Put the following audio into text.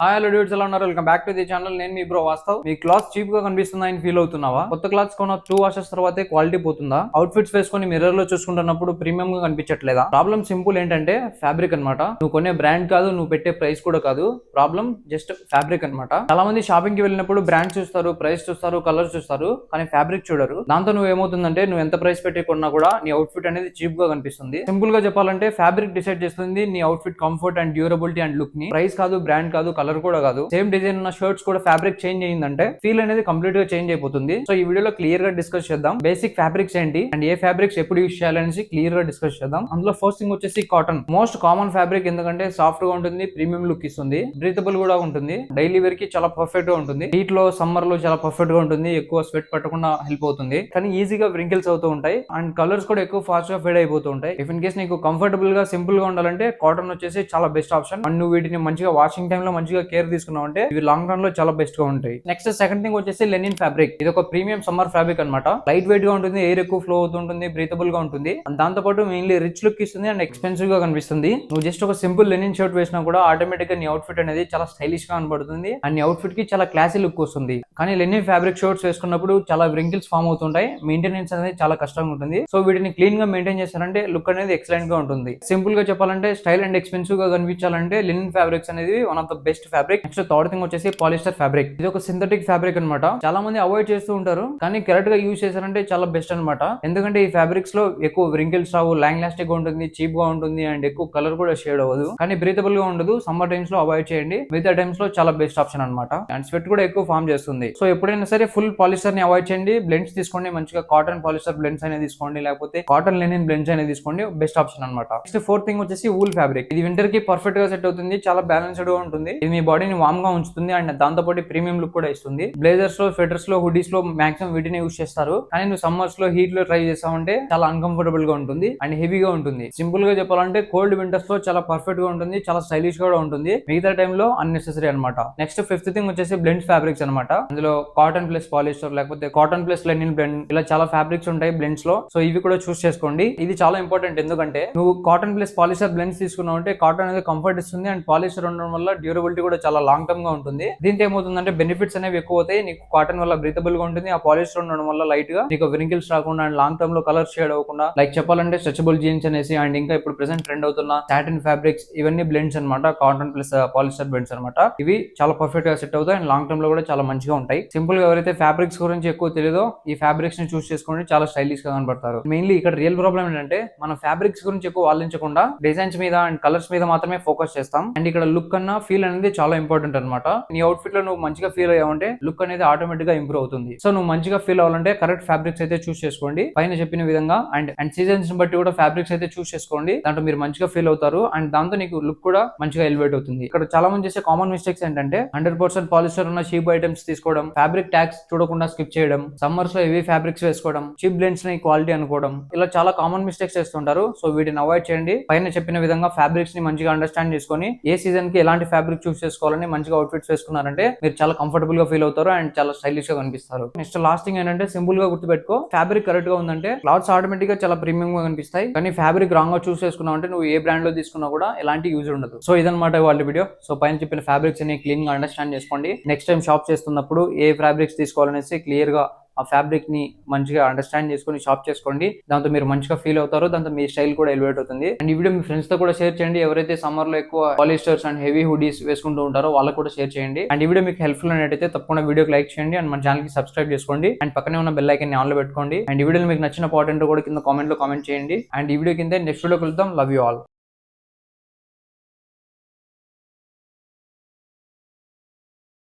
Hi hello dudes, ఎలా ఉన్నారు? Welcome back to the channel. నేను మీ బ్రో వాస్తవ్. మీ క్లాత్ చీప్ గా కనిపిస్తుందని ఫీల్ అవుతున్నావా? కొత్త క్లాత్స్ కొన్న 2 వాషెస్ తర్వాతే క్వాలిటీ పోతుందా? అవుట్ఫిట్స్ వేసుకొని మిర్రర్ లో చూసుకుంటున్నప్పుడు ప్రీమియం గా కనిపించట్లేదా? ప్రాబ్లం సింపుల్ ఏంటంటే ఫ్యాబ్రిక్ అన్నమాట. నువ్వు కొనే బ్రాండ్ కాదు, నువ్వు పెట్టే ప్రైస్ కూడా కాదు. ప్రాబ్లం జస్ట్ ఫ్యాబ్రిక్ అన్నమాట. చాలా మంది షాపింగ్ కి వెళ్ళినప్పుడు బ్రాండ్ చూస్తారు, ప్రైస్ చూస్తారు, కలర్ చూస్తారు, కానీ ఫ్యాబ్రిక్ చూడరు. దాంతో నువ్వు ఏమవుతుందంటే నువ్వు ఎంత ప్రైస్ పెట్టి కొన్నా కూడా నీ అవుట్ఫిట్ అనేది చీప్ గా కనిపిస్తుంది. సింపుల్ గా చెప్పాలంటే ఫ్యాబ్రిక్ డిసైడ్ చేస్తుంది నీ outfit comfort and durability and look ని. ప్రైస్ కాదు, బ్రాండ్ కాదు, కలర్ కూడా కాదు. సేమ్ డిజైన్ ఉన్న షర్ట్స్ కూడా ఫ్యాబ్రిక్ చేంజ్ అయ్యిందంటే ఫీల్ అనేది కంప్లీట్ గా చేంజ్ అయిపోతుంది. సో ఈ వీడియోలో క్లియర్ గా డిస్కస్ చేద్దాం బేసిక్ ఫ్యాబ్రిక్స్ ఏంటి అండ్ ఏ ఫ్యాబ్రిక్స్ ఎప్పుడు యూస్ చేయాలనేసి క్లియర్ గా డిస్కస్ చేద్దాం. అందులో ఫస్ట్ థింగ్ వచ్చేసి కాటన్. మోస్ట్ కామన్ ఫ్యాబ్రిక్, ఎందుకంటే సాఫ్ట్ గా ఉంటుంది, ప్రీమియం లుక్ ఇస్తుంది, బ్రీతబుల్ కూడా ఉంటుంది, డైలీ వేర్ కి చాలా పర్ఫెక్ట్ గా ఉంటుంది, హీట్ లో సమ్మర్ లో చాలా పర్ఫెక్ట్ గా ఉంటుంది, ఎక్కువ స్వెట్ పట్టకుండా హెల్ప్ అవుతుంది, కానీ ఈజీగా వ్రింకిల్స్ అవుతూ ఉంటాయి అండ్ కలర్స్ కూడా ఎక్కువ ఫాస్ట్ గా ఫేడ్ అయిపోతూ ఉంటాయి. ఇఫ్ ఇన్ కేస్ నీకు కంఫర్టబుల్ గా సింపుల్ గా ఉండాలంటే కాటన్ వచ్చేసి చాలా బెస్ట్ ఆప్షన్. అండ్ నువ్వు వీటిని మంచిగా వాషింగ్ టైమ్ లో మంచిగా కేర్ తీసుకున్నావు అంటే ఇవి లాంగ్ రన్ లో చాలా బెస్ట్ గా ఉంటాయి. నెక్స్ట్ సెకండ్ థింగ్ వచ్చేసి లెనిన్ ఫ్యాబ్రిక్. ఇది ఒక ప్రీమియం సమ్మర్ ఫ్యాబ్రిక్ అనమాట. లైట్ వెయిట్ గా ఉంటుంది, ఎయిర్ ఎక్కువ ఫ్లో అవుతుంటుంది, బ్రీతబుల్ గా ఉంటుంది, దాంతో పాటు మెయిన్లీ రిచ్ లుక్ ఇస్తుంది అండ్ ఎక్స్పెన్సివ్ గా కనిపిస్తుంది. నువ్వు జస్ట్ ఒక సింపుల్ లెనిన్ షర్ట్ వేసినా కూడా ఆటోమేటిక్ గా నీ అవుట్ఫిట్ అనేది చాలా స్టైలిష్ గా కనబడుతుంది అండ్ నీ అవుట్ఫిట్ కి చాలా క్లాసీ లుక్ వస్తుంది. కానీ లెనిన్ ఫ్యాబ్రిక్ షర్ట్స్ వేసుకున్నప్పుడు చాలా వ్రింకిల్స్ ఫామ్ అవుతుంటాయి, మెయింటెనెన్స్ అనేది చాలా కష్టంగా ఉంటుంది. సో వీటిని క్లీన్ గా మెయింటైన్ చేస్తారంటే లుక్ అనేది ఎక్సలెంట్ గా ఉంటుంది. సింపుల్ గా చెప్పాలంటే స్టైల్ అండ్ ఎక్స్పెన్సివ్ గా కనిపించాలంటే లెనిన్ ఫ్యాబ్రిక్స్ అనేది one of the best fabric. Next third thing వచ్చేసి పాలిస్టర్ ఫ్యాబ్రిక్. ఇది ఒక సింథటిక్ ఫ్యాబ్రిక్ అనమాట. చాలా మంది అవాయిడ్ చేస్తూ ఉంటారు, కానీ కరెక్ట్ గా యూజ్ చేశారంటే చాలా బెస్ట్ అనమాట. ఎందుకంటే ఈ ఫ్యాబ్రిక్స్ లో ఎక్కువ వ్రింకిల్స్ రావు, లాంగ్ లాస్టిక్ గా ఉంటుంది, చీప్ గా ఉంటుంది అండ్ ఎక్కువ కలర్ కూడా షేడ్ అవ్వదు, కానీ బ్రీతబుల్ గా ఉండదు. సమ్మర్ టైమ్స్ లో అవాయిడ్ చేయండి, మిగతా టైమ్స్ లో చాలా బెస్ట్ ఆప్షన్ అనమాట. అండ్ స్వెట్ కూడా ఎక్కువ ఫామ్ చేస్తుంది. సో ఎప్పుడైనా సరే ఫుల్ పాలిస్టర్ ని అవాయిడ్ చేయండి, బ్లెండ్స్ తీసుకోండి, మంచిగా కాటన్ పాలిస్టర్ బ్లెండ్స్ అనేది తీసుకోండి, లేకపోతే కాటన్ లెనిన్ బ్లెండ్స్ అనేది తీసుకోండి, బెస్ట్ ఆప్షన్ అనమాట. నెక్స్ట్ ఫోర్త్ థింగ్ వచ్చేసి వూల్ ఫ్యాబ్రిక్. ఇది వింటర్ కి పర్ఫెక్ట్ గా సెట్ అవుతుంది, చాలా బ్యాలెన్స్డ్ గా ఉంటుంది, ఇది మీ బాడీని వామ్ గా ఉంచుతుంది అండ్ దాంతో పాటు ప్రీమియం లుక్ కూడా ఇస్తుంది. బ్లేజర్స్ లో, స్వెటర్స్ లో, హుడీస్ లో మాక్సిమం వీటిని యూస్ చేస్తారు, కానీ నువ్వు సమ్మర్స్ లో హీట్ లో ట్రై చేసావంటే చాలా అన్కంఫర్టబుల్ గా ఉంటుంది అండ్ హెవీగా ఉంటుంది. సింపుల్ గా చెప్పాలంటే కోల్డ్ వింటర్స్ లో చాలా పర్ఫెక్ట్ గా ఉంటుంది, చాలా స్టైలిష్ గా ఉంటుంది, మిగతా టైంలో అన్నెసెసరీ అనమాట. నెక్స్ట్ ఫిఫ్త్ థింగ్ వచ్చేసి బ్లెండ్ ఫ్యాబ్రిక్స్ అనమాట. అందులో కాటన్ ప్లస్ పాలిస్టర్, లేకపోతే కాటన్ ప్లస్ లెనిన్ బ్లెండ్, ఇలా చాలా ఫ్యాబ్రిక్స్ ఉంటాయి బ్లెండ్స్ లో. సో ఇవి కూడా చూస్ చేసుకోండి. ఇది చాలా ఇంపార్టెంట్, ఎందుకంటే నువ్వు కాటన్ ప్లస్ పాలిస్టర్ బ్లెండ్స్ తీసుకున్నావు అంటే కాటన్ అనేది కంఫర్ట్ ఇస్తుంది అండ్ పాలిస్టర్ ఉండడం వల్ల డ్యూరబిలిటీ కూడా చాలా లాంగ్ టర్మ్ గా ఉంటుంది. దీంతో ఏమవుతుందంటే బెనిఫిట్స్ అనేవి ఎక్కువ అవుతాయి. నీకు కాటన్ వల్ల బ్రీతబుల్ గా ఉంటుంది, ఆ పాలిస్టర్ ఉండడం వల్ల లైట్ గా నీకు వ్రింకిల్స్ రాకుండా అండ్ లాంగ్ టర్మ్ లో కలర్ షేడ్ అవ్వకుండా, లైక్ చెప్పాలంటే స్ట్రెచబుల్ జీన్స్ అనేసి అండ్ ఇంకా ఇప్పుడు ప్రెసెంట్ ట్రెండ్ అవుతున్న సాటిన్ ఫ్యాబ్రిక్స్, ఇవన్నీ బ్లెండ్స్ అనమాట, కాటన్ ప్లస్ పాలిస్టర్ బ్లెండ్స్ అనమాట. ఇవి చాలా పర్ఫెక్ట్ గా సెట్ అవుతాయి అండ్ లాంగ్ టర్మ్ లో కూడా చాలా మంచిగా ఉంటాయి. సింపుల్ గా ఎవరైతే ఫ్యాబ్రిక్స్ గురించి ఎక్కువ తెలియదో ఈ ఫ్యాబ్రిక్స్ ని చూస్ చేసుకోండి, చాలా స్టైలిష్ గా కనబడతారు. మెయిన్లీ ఇక్కడ రియల్ ప్రాబ్లం ఏంటంటే మనం ఫ్యాబ్రిక్స్ గురించి ఎక్కువ ఆలోచించకుండా డిజైన్స్ మీద అండ్ కలర్స్ మీద మాత్రమే ఫోకస్ చేస్తాం అండ్ ఇక్కడ లుక్ అన్న ఫీల్ అనేది చాలా ఇంపార్టెంట్ అనమాట. నీ అవుట్ఫిట్ లో నువ్వు మంచిగా ఫీల్ అయ్యావంటే లుక్ అనేది ఆటోమేటిక్ గా ఇంప్రూవ్ అవుతుంది. సో నువ్వు మంచిగా ఫీల్ అవ్వాలంటే కరెక్ట్ ఫ్యాబ్రిక్స్ అయితే చూస్ చేసుకోండి, పైన చెప్పిన విధంగా అండ్ సీజన్స్ బట్టి కూడా ఫ్యాబ్రిక్స్ అయితే చూస్ చేసుకోండి. దాంట్లో మీరు మంచిగా ఫీల్ అవుతారు అండ్ దాంతో నీకు లుక్ కూడా మంచిగా ఎలివేట్ అవుతుంది. ఇక్కడ చాలా మంది చేసే కామన్ మిస్టేక్స్ ఏంటంటే 100% పాలిస్టర్ ఉన్న చీప్ ఐటమ్స్ తీసుకోవడం, ఫ్యాబ్రిక్ ట్యాగ్స్ చూడకుండా స్కిప్ చేయడం, సమ్మర్స్ లో హెవీ ఫ్యాబ్రిక్స్ వేసుకోవడం, చీప్ బ్లెండ్స్ ని క్వాలిటీ అనుకోవడం, ఇలా చాలా కామన్ మిస్టేక్స్ చేస్తుంటారు. సో వీటిని అవాయిడ్ చేయండి. పైన చెప్పిన విధంగా ఫ్యాబ్రిక్స్ ని మంచిగా అండర్స్టాండ్ చేసుకొని ఏ సీజన్ కి ఎలాంటి ఫ్యాబ్రిక్ చూస్ చేసుకోవాలని మంచిగా అవుట్ఫిట్స్ వేసుకున్నారంటే మీరు చాలా కంఫర్టబుల్ గా ఫీల్ అవుతారు అండ్ చాలా స్టైలిష్ గా కనిపిస్తారు. నెక్స్ట్ లాస్ట్ థింగ్ ఏంటంటే సింపుల్ గా గుర్తుపెట్టుకో, ఫ్యాబ్రిక్ కరెక్ట్ గా ఉందంటే క్లాత్స్ ఆటోమేటిక్ గా చాలా ప్రీమియం గా కనిపిస్తాయి, కానీ ఫ్యాబ్రిక్ రాంగ్ గా చూస్ చేసుకున్నావు అంటే నువ్వు ఏ బ్రాండ్ లో తీసుకున్నా కూడా ఎలాంటి యూజ్ ఉండదు. సో ఇదన్నమాట వాళ్ళ వీడియో. సో పైన చెప్పిన ఫ్యాబ్రిక్స్ ని క్లీన్ గా అండర్స్టాండ్ చేసుకోండి. నెక్స్ట్ టైం షాప్ చేస్తున్నప్పుడు ఏ ఫ్యాబ్రిక్స్ తీసుకోవాలనేసి క్లియర్ గా ఆ ఫ్యాబ్రిక్ ని మంచిగా అండర్స్టాండ్ చేసుకుని షాప్ చేసుకోండి. దాంతో మీరు మంచిగా ఫీల్ అవుతారు, దాంతో మీ స్టైల్ కూడా ఎలివేట్ అవుతుంది. అండ్ ఈ వీడియో మీ ఫ్రెండ్స్ తో కూడా షేర్ చేయండి. ఎవరైతే సమ్మర్ లో ఎక్కువ పాలిస్టర్స్ అండ్ హెవీ హుడీస్ వేసుకుంటూ ఉంటారో వాళ్ళకు కూడా షేర్ చేయండి. అండ్ ఈ వీడియో మీకు హెల్ప్ఫుల్ అయినట్టయితే తప్పకుండా వీడియోకి లైక్ చేయండి అండ్ మన ఛానల్ కి సబ్స్క్రైబ్ చేసుకోండి అండ్ పక్కనే ఉన్న బెల్ ఐకాన్ ని ఆన్ లో పెట్టుకోండి. అండ్ ఈ వీడియో మీకు నచ్చిన పాయింట్ కూడా కింద కామెంట్ లో కామెంట్ చేయండి. అండ్ ఈ వీడియో కింద నెక్స్ట్ వీడియో కలుద్దాం. Love you all.